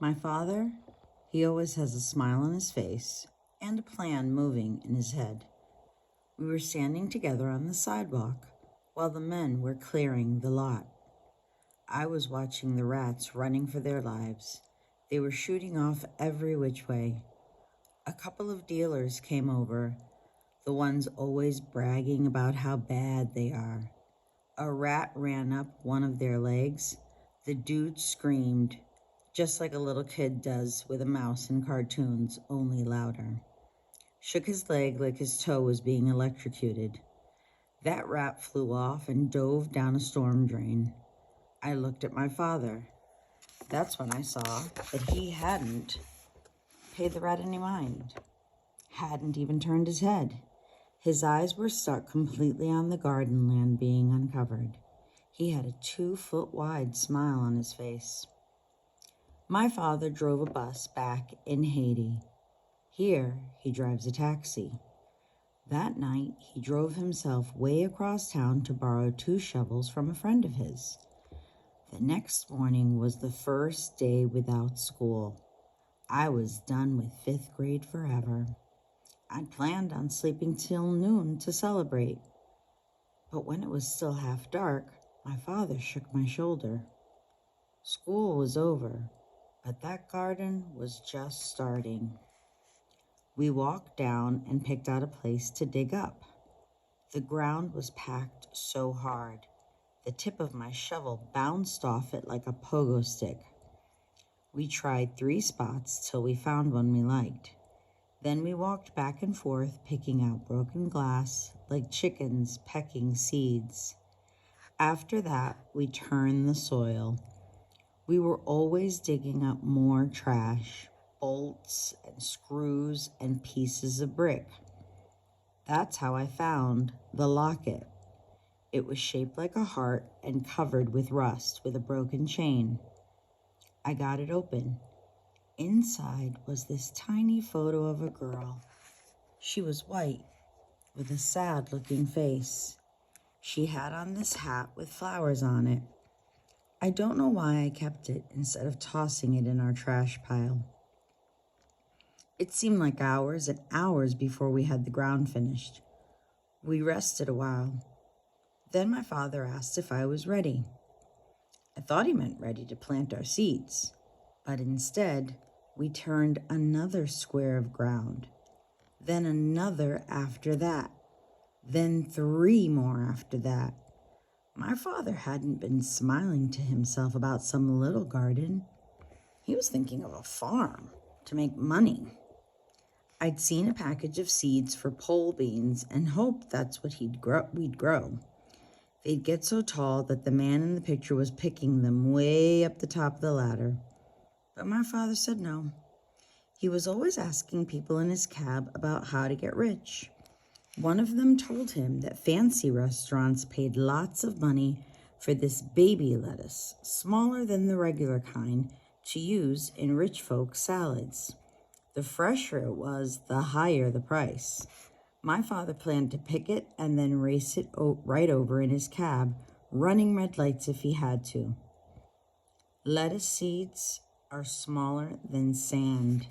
My father, he always has a smile on his face and a plan moving in his head. We were standing together on the sidewalk while the men were clearing the lot. I was watching the rats running for their lives. They were shooting off every which way. A couple of dealers came over, the ones always bragging about how bad they are. A rat ran up one of their legs. The dude screamed, just like a little kid does with a mouse in cartoons, only louder. Shook his leg like his toe was being electrocuted. That rat flew off and dove down a storm drain. I looked at my father. That's when I saw that he hadn't paid the rat any mind, hadn't even turned his head. His eyes were stuck completely on the garden land being uncovered. He had a 2-foot wide smile on his face. My father drove a bus back in Haiti. Here, he drives a taxi. That night, he drove himself way across town to borrow 2 shovels from a friend of his. The next morning was the first day without school. I was done with 5th grade forever. I'd planned on sleeping till noon to celebrate. But when it was still half dark, my father shook my shoulder. School was over, but that garden was just starting. We walked down and picked out a place to dig up. The ground was packed so hard. The tip of my shovel bounced off it like a pogo stick. We tried 3 spots till we found one we liked. Then we walked back and forth, picking out broken glass like chickens pecking seeds. After that, we turned the soil. We were always digging up more trash, bolts and screws and pieces of brick. That's how I found the locket. It was shaped like a heart and covered with rust with a broken chain. I got it open. Inside was this tiny photo of a girl. She was white with a sad-looking face. She had on this hat with flowers on it. I don't know why I kept it instead of tossing it in our trash pile. It seemed like hours and hours before we had the ground finished. We rested a while. Then my father asked if I was ready. I thought he meant ready to plant our seeds, but instead we turned another square of ground, then another after that, then 3 more after that. My father hadn't been smiling to himself about some little garden. He was thinking of a farm to make money. I'd seen a package of seeds for pole beans and hoped that's what we'd grow. They'd get so tall that the man in the picture was picking them way up the top of the ladder. But my father said no. He was always asking people in his cab about how to get rich. One of them told him that fancy restaurants paid lots of money for this baby lettuce, smaller than the regular kind, to use in rich folks' salads. The fresher it was, the higher the price. My father planned to pick it and then race it right over in his cab, running red lights if he had to. Lettuce seeds are smaller than sand.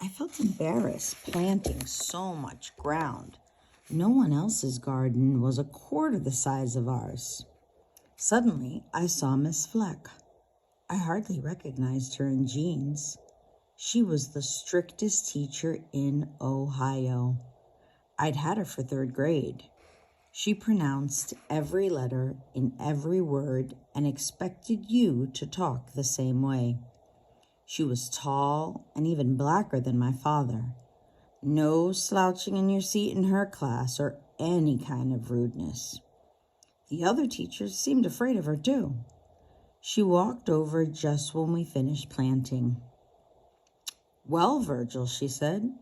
I felt embarrassed planting so much ground. No one else's garden was a quarter the size of ours. Suddenly, I saw Miss Fleck. I hardly recognized her in jeans. She was the strictest teacher in Ohio. I'd had her for 3rd grade. She pronounced every letter in every word and expected you to talk the same way. She was tall and even blacker than my father. No slouching in your seat in her class or any kind of rudeness. The other teachers seemed afraid of her too. She walked over just when we finished planting. "Well, Virgil," she said,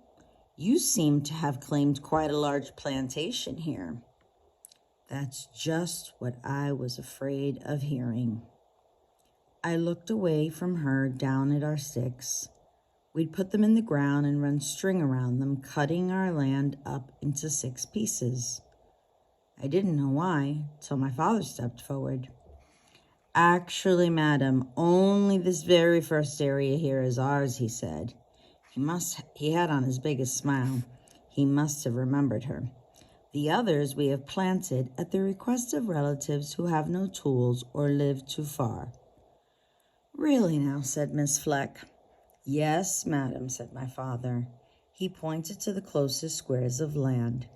"you seem to have claimed quite a large plantation here." That's just what I was afraid of hearing. I looked away from her down at our sticks. We'd put them in the ground and run string around them, cutting our land up into 6 pieces. I didn't know why till my father stepped forward. Actually, madam, only this very first area here is ours, he said. He had on his biggest smile. He must have remembered her. The others we have planted at the request of relatives who have no tools or live too far. Really now, said Miss Fleck. Yes, madam, said my father. He pointed to the closest squares of land.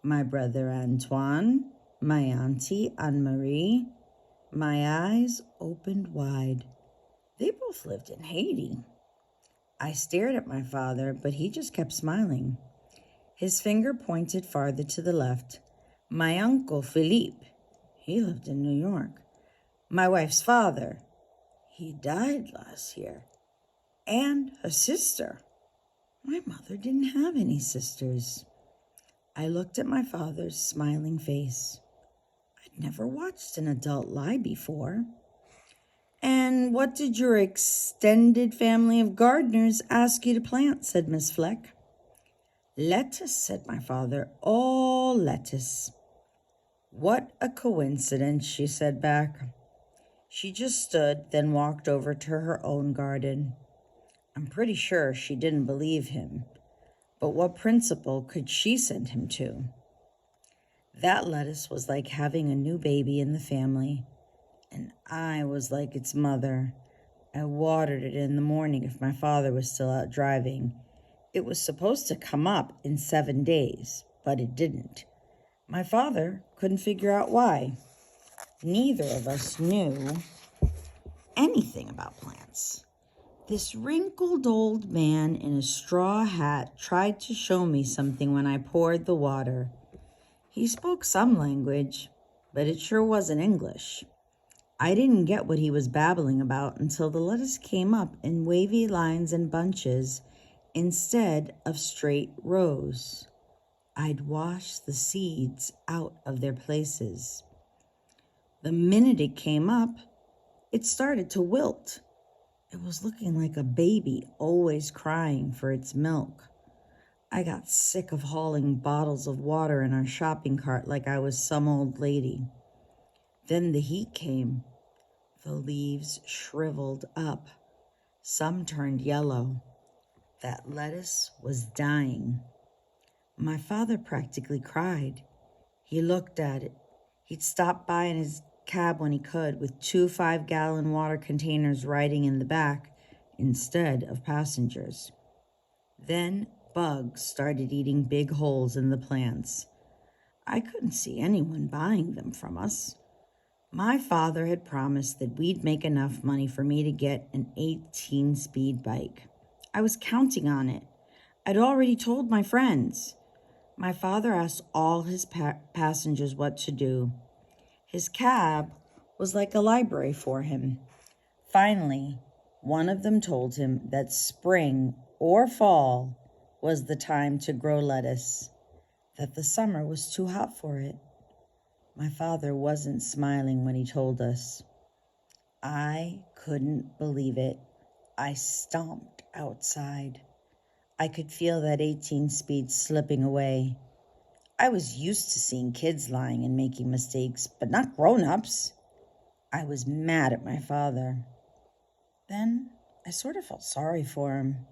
My brother Antoine, my auntie Anne-Marie. My eyes opened wide. They both lived in Haiti. I stared at my father, but he just kept smiling. His finger pointed farther to the left. My uncle Philippe, he lived in New York. My wife's father, he died last year. And a sister. My mother didn't have any sisters. I looked at my father's smiling face. I'd never watched an adult lie before. And what did your extended family of gardeners ask you to plant? Said Miss Fleck. Lettuce, said my father. All lettuce. What a coincidence, she said back. She just stood, then walked over to her own garden. I'm pretty sure she didn't believe him. But what principal could she send him to? That lettuce was like having a new baby in the family, and I was like its mother. I watered it in the morning if my father was still out driving. It was supposed to come up in 7 days, but it didn't. My father couldn't figure out why. Neither of us knew anything about plants. This wrinkled old man in a straw hat tried to show me something when I poured the water. He spoke some language, but it sure wasn't English. I didn't get what he was babbling about until the lettuce came up in wavy lines and bunches instead of straight rows. I'd washed the seeds out of their places. The minute it came up, it started to wilt. It was looking like a baby always crying for its milk. I got sick of hauling bottles of water in our shopping cart like I was some old lady. Then the heat came. The leaves shriveled up. Some turned yellow. That lettuce was dying. My father practically cried. He looked at it. He'd stop by in his cab when he could, with 2 5-gallon water containers riding in the back instead of passengers. Then bugs started eating big holes in the plants. I couldn't see anyone buying them from us. My father had promised that we'd make enough money for me to get an 18-speed bike. I was counting on it. I'd already told my friends. My father asked all his passengers what to do. His cab was like a library for him. Finally, one of them told him that spring or fall was the time to grow lettuce, that the summer was too hot for it. My father wasn't smiling when he told us. I couldn't believe it. I stomped outside. I could feel that 18-speed slipping away. I was used to seeing kids lying and making mistakes, but not grown-ups. I was mad at my father. Then I sort of felt sorry for him.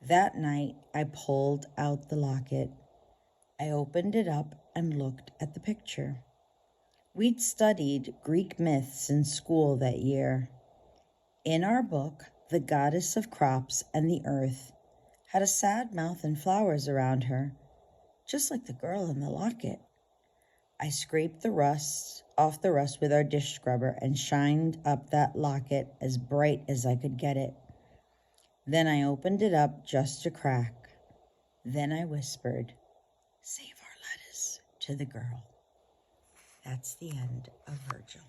That night, I pulled out the locket. I opened it up and looked at the picture. We'd studied Greek myths in school that year. In our book, the goddess of crops and the earth had a sad mouth and flowers around her, just like the girl in the locket. I scraped the rust off the rust with our dish scrubber and shined up that locket as bright as I could get it. Then I opened it up just a crack. Then I whispered, "Save our lettuce," to the girl. That's the end of Virgil.